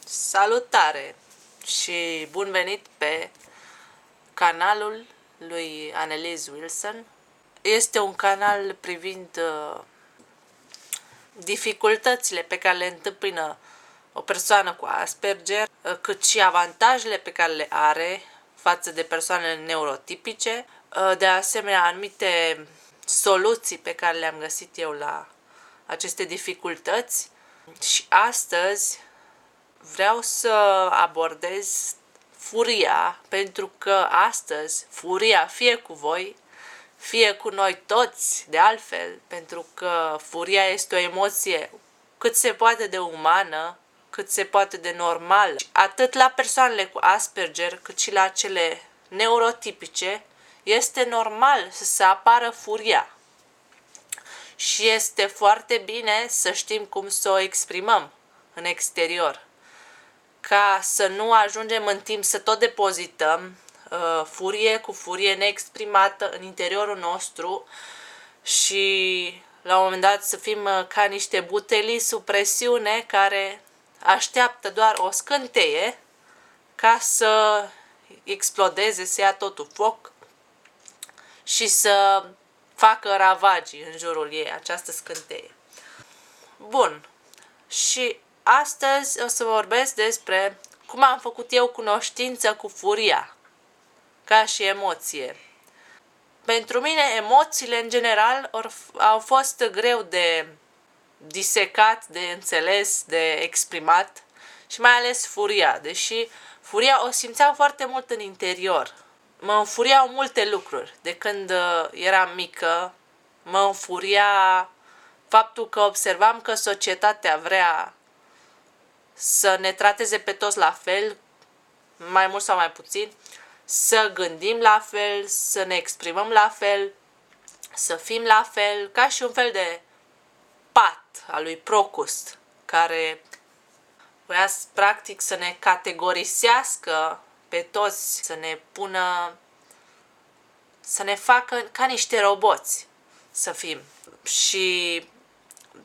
Salutare și bun venit pe canalul lui Anneliese Wilson. Este un canal privind dificultățile pe care le întâmpină o persoană cu Asperger, cât și avantajele pe care le are față de persoanele neurotipice, de asemenea anumite soluții pe care le-am găsit eu la aceste dificultăți. Și astăzi vreau să abordez furia, pentru că astăzi furia fie cu voi, fie cu noi toți, de altfel, pentru că furia este o emoție cât se poate de umană, cât se poate de normal. Atât la persoanele cu Asperger, cât și la cele neurotipice, este normal să se apară furia. Și este foarte bine să știm cum să o exprimăm în exterior, ca să nu ajungem în timp să tot depozităm furie cu furie neexprimată în interiorul nostru și la un moment dat să fim ca niște butelii sub presiune care așteaptă doar o scânteie ca să explodeze, să ia totul foc și să facă ravagii în jurul ei, această scânteie. Bun, și astăzi o să vorbesc despre cum am făcut eu cunoștință cu furia, ca și emoție. Pentru mine, emoțiile, în general, au fost greu de disecat, de înțeles, de exprimat și mai ales furia, deși furia o simțeam foarte mult în interior. Mă înfuriau multe lucruri. De când eram mică, mă înfuria faptul că observam că societatea vrea să ne trateze pe toți la fel, mai mult sau mai puțin, să gândim la fel, să ne exprimăm la fel, să fim la fel, ca și un fel de pat al lui Procust, care voia practic să ne categorisească pe toți, să ne pună, să ne facă ca niște roboți să fim. Și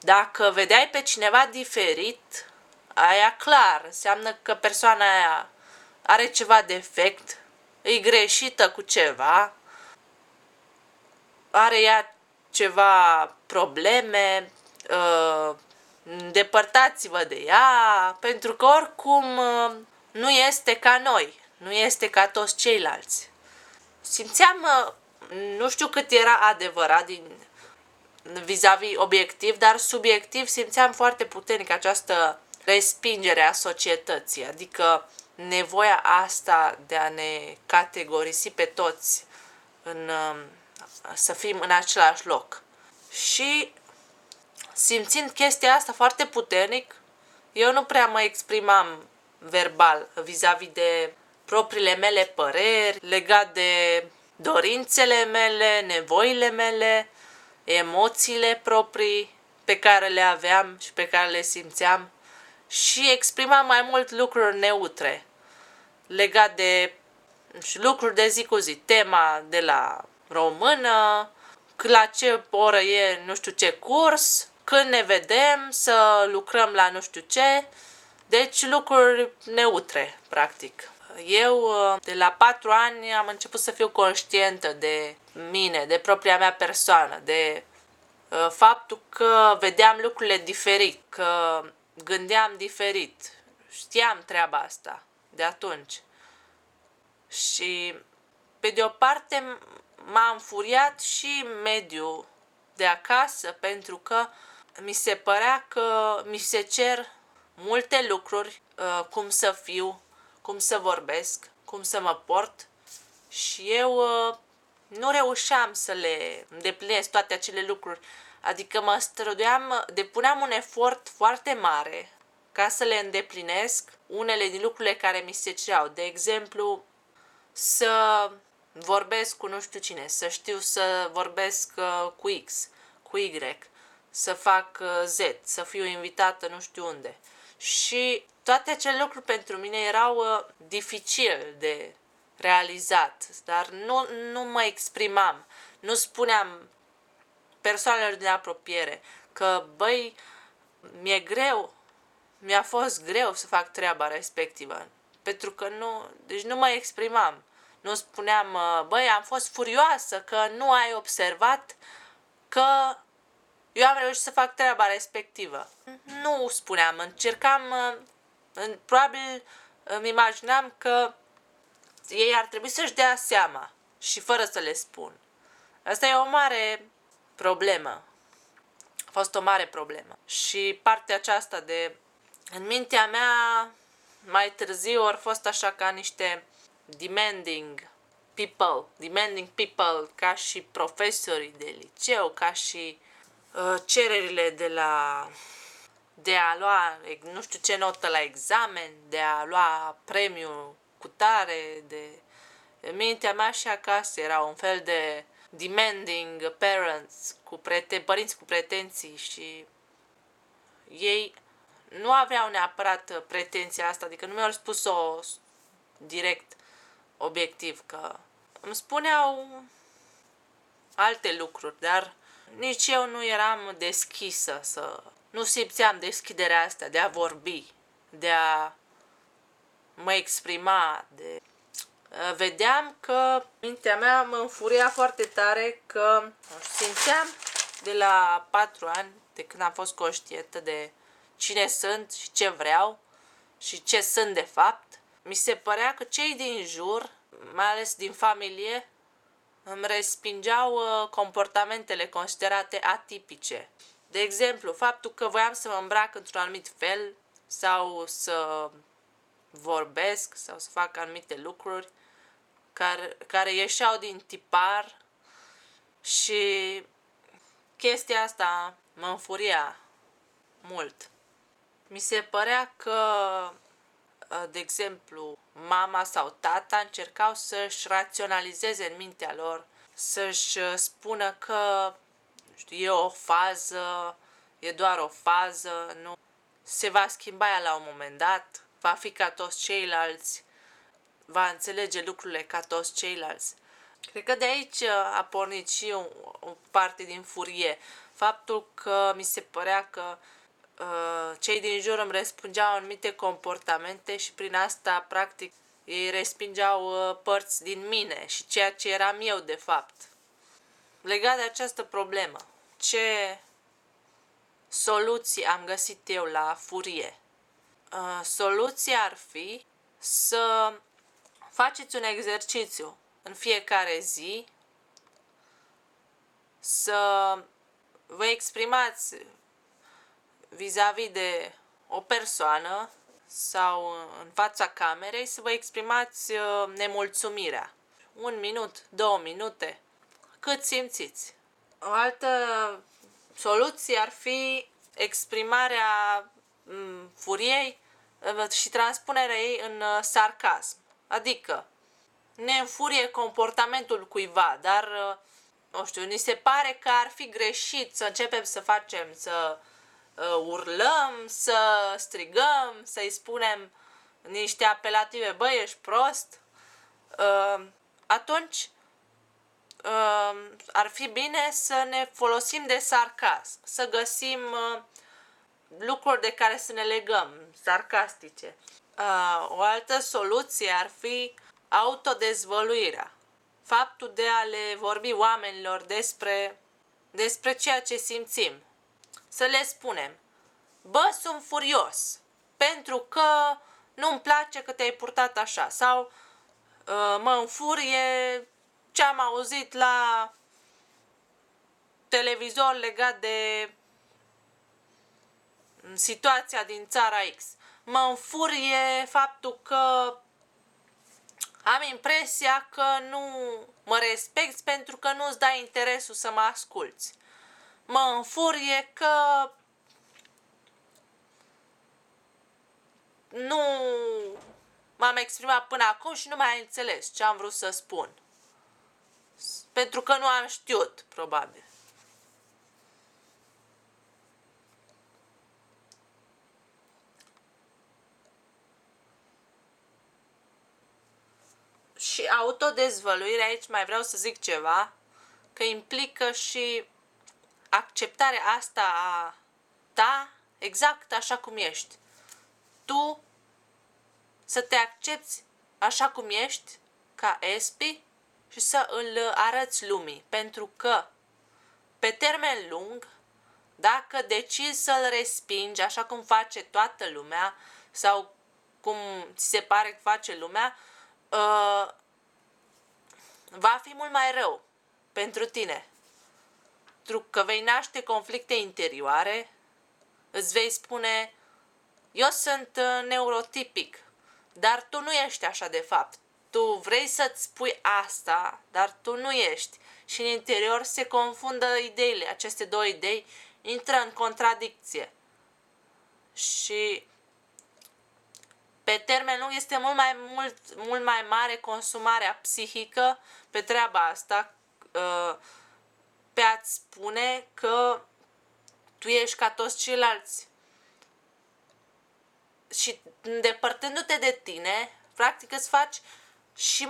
dacă vedeai pe cineva diferit, aia clar, înseamnă că persoana aia are ceva defect, e greșită cu ceva, are ea ceva probleme, îndepărtați-vă de ea, pentru că oricum nu este ca noi, nu este ca toți ceilalți. Simțeam, nu știu cât era adevărat din vis-a-vis obiectiv, dar subiectiv simțeam foarte puternic această respingere a societății, adică nevoia asta de a ne categorisi pe toți, să fim în același loc. Și simțind chestia asta foarte puternic, eu nu prea mă exprimam verbal vis-a-vis de propriile mele păreri, legat de dorințele mele, nevoile mele, emoțiile proprii pe care le aveam și pe care le simțeam, și exprimam mai mult lucruri neutre, legat de lucruri de zi cu zi, tema de la română, la ce oră e nu știu ce curs, când ne vedem, să lucrăm la nu știu ce, deci lucruri neutre, practic. Eu, de la 4 ani, am început să fiu conștientă de mine, de propria mea persoană, de faptul că vedeam lucrurile diferit, că gândeam diferit. Știam treaba asta de atunci. Și, pe de o parte, m-a înfuriat și mediul de acasă, pentru că mi se părea că mi se cer multe lucruri, cum să fiu, cum să vorbesc, cum să mă port, și eu nu reușeam să le îndeplinesc toate acele lucruri. Adică mă străduiam, depuneam un efort foarte mare ca să le îndeplinesc unele din lucrurile care mi se cereau. De exemplu, să vorbesc cu nu știu cine, să știu să vorbesc cu X, cu Y, să fac Z, să fiu invitată nu știu unde. Și toate acele lucruri pentru mine erau dificil de realizat, dar nu mă exprimam, nu spuneam persoanelor din apropiere că, băi, mi-e greu mi-a fost greu să fac treaba respectivă. Pentru că deci nu mă exprimam. Nu spuneam, băi, am fost furioasă că nu ai observat că eu am reușit să fac treaba respectivă. Nu spuneam, încercam, probabil îmi imaginam că ei ar trebui să-și dea seama și fără să le spun. Asta e o mare problemă. A fost o mare problemă. Și partea aceasta în mintea mea, mai târziu, au fost așa ca niște demanding people, ca și profesorii de liceu, ca și cererile de a lua nu știu ce notă la examen, de a lua premiu cu tare, în mintea mea și acasă era un fel de demanding parents, părinți cu pretenții și ei nu aveau neapărat pretenția asta, adică nu mi-au spus-o direct, obiectiv, că îmi spuneau alte lucruri, dar nici eu nu eram deschisă nu simțeam deschiderea asta de a vorbi, de a mă exprima, vedeam că mintea mea mă înfuria foarte tare, că simțeam de la 4 ani, de când am fost conștientă de cine sunt și ce vreau și ce sunt de fapt, mi se părea că cei din jur, mai ales din familie, îmi respingeau comportamentele considerate atipice. De exemplu, faptul că voiam să mă îmbrac într-un anumit fel sau să vorbesc sau să fac anumite lucruri care ieșeau din tipar și chestia asta mă înfuria mult. Mi se părea că, de exemplu, mama sau tata încercau să-și raționalizeze în mintea lor, să-și spună că e o fază, e doar o fază, nu se va schimba ea la un moment dat, va fi ca toți ceilalți, va înțelege lucrurile ca toți ceilalți. Cred că de aici a pornit și o parte din furie. Faptul că mi se părea că cei din jur îmi răspundeau anumite comportamente și prin asta, practic, ei respingeau părți din mine și ceea ce eram eu, de fapt. Legat de această problemă, ce soluții am găsit eu la furie? Soluția ar fi să faceți un exercițiu în fiecare zi, să vă exprimați vis-a-vis de o persoană sau în fața camerei, să vă exprimați nemulțumirea. 1 minut, 2 minute, cât simțiți. O altă soluție ar fi exprimarea furiei și transpunerea ei în sarcasm. Adică ne înfurie comportamentul cuiva, dar, nu știu, ni se pare că ar fi greșit să începem să urlăm, să strigăm, să-i spunem niște apelative, băi, ești prost, atunci ar fi bine să ne folosim de sarcasm, să găsim lucruri de care să ne legăm, sarcastice. O altă soluție ar fi autodezvăluirea. Faptul de a le vorbi oamenilor despre ceea ce simțim. Să le spunem, bă, sunt furios pentru că nu-mi place că te-ai purtat așa, sau mă înfurie ce am auzit la televizor legat de situația din țara X. Mă înfurie faptul că am impresia că nu mă respecti pentru că nu-ți dai interesul să mă asculți. Mă înfurie că nu m-am exprimat până acum și nu mai înțeles ce am vrut să spun. Pentru că nu am știut, probabil. Și autodezvăluirea, aici mai vreau să zic ceva, că implică și acceptarea asta a ta exact așa cum ești. tu să te accepti așa cum ești, ca Espi, și să îl arăți lumii. Pentru că, pe termen lung, dacă decizi să-l respingi așa cum face toată lumea sau cum ți se pare că face lumea, va fi mult mai rău pentru tine. Pentru că vei naște conflicte interioare, îți vei spune: eu sunt neurotipic, dar tu nu ești așa de fapt. Tu vrei să-ți spui asta, dar tu nu ești. Și în interior se confundă ideile. Aceste două idei intră în contradicție. Și pe termen lung este mult mai mare consumarea psihică pe treaba asta, pe a-ți spune că tu ești ca toți ceilalți. Și îndepărtându-te de tine, practic îți faci și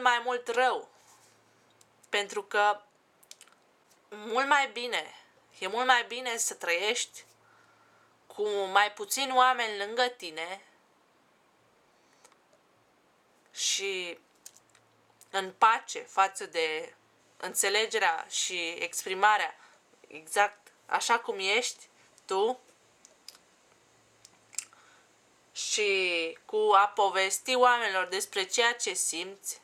mai mult rău. Pentru că e mult mai bine să trăiești cu mai puțini oameni lângă tine și în pace față de înțelegerea și exprimarea exact așa cum ești tu, și cu a povesti oamenilor despre ceea ce simți,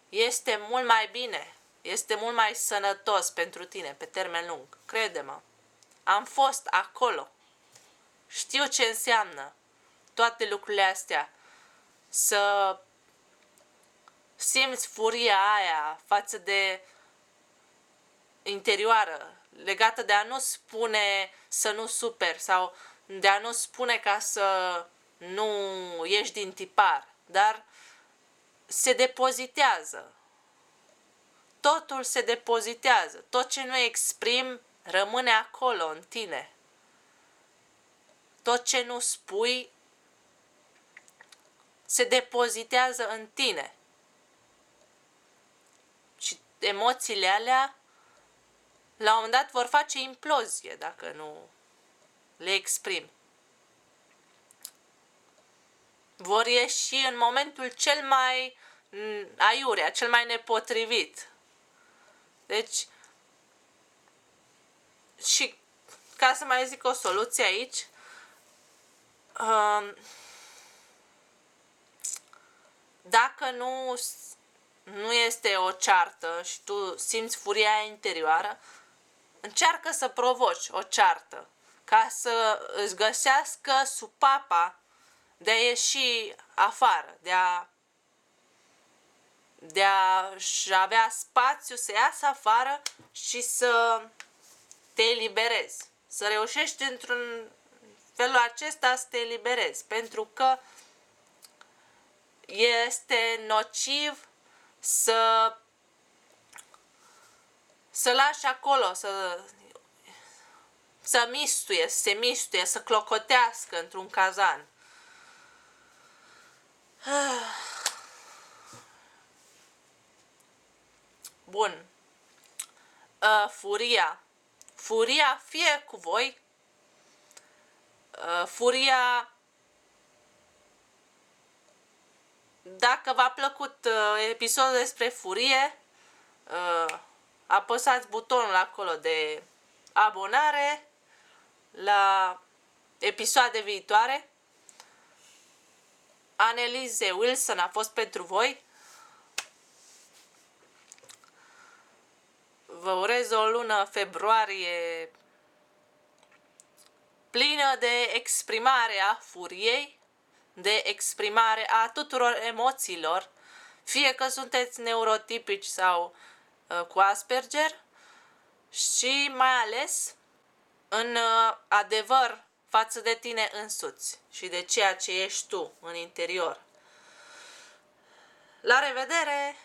este mult mai bine, este mult mai sănătos pentru tine pe termen lung. Crede-mă, am fost acolo, știu ce înseamnă toate lucrurile astea, să simți furia aia față de interioară, legată de a nu spune să nu superi sau de a nu spune ca să nu ieși din tipar, dar se depozitează. Totul se depozitează. Tot ce nu exprim rămâne acolo, în tine. Tot ce nu spui se depozitează în tine. Și emoțiile alea, la un moment dat, vor face implozie dacă nu le exprimi. Vor ieși în momentul cel mai aiurea, cel mai nepotrivit. Deci, și ca să mai zic o soluție aici, dacă nu este o ceartă și tu simți furia interioară, încearcă să provoci o ceartă ca să îți găsească supapa de a ieși afară, de a-și avea spațiu să iasă afară și să te eliberezi. Să reușești într-un felul acesta să te eliberezi. Pentru că este nociv să lași acolo, să se mistuie, să clocotească într-un cazan. Bun. Furia fie cu voi. Furia, dacă v-a plăcut episodul despre furie, apăsați butonul acolo de abonare la episoade viitoare. Anneliese Wilson a fost pentru voi. Vă urez o lună februarie plină de exprimare a furiei, de exprimare a tuturor emoțiilor, fie că sunteți neurotipici sau cu Asperger, și mai ales în adevăr față de tine însuți și de ceea ce ești tu în interior. La revedere!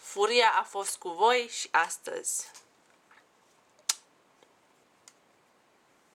Furia a fost cu voi și astăzi.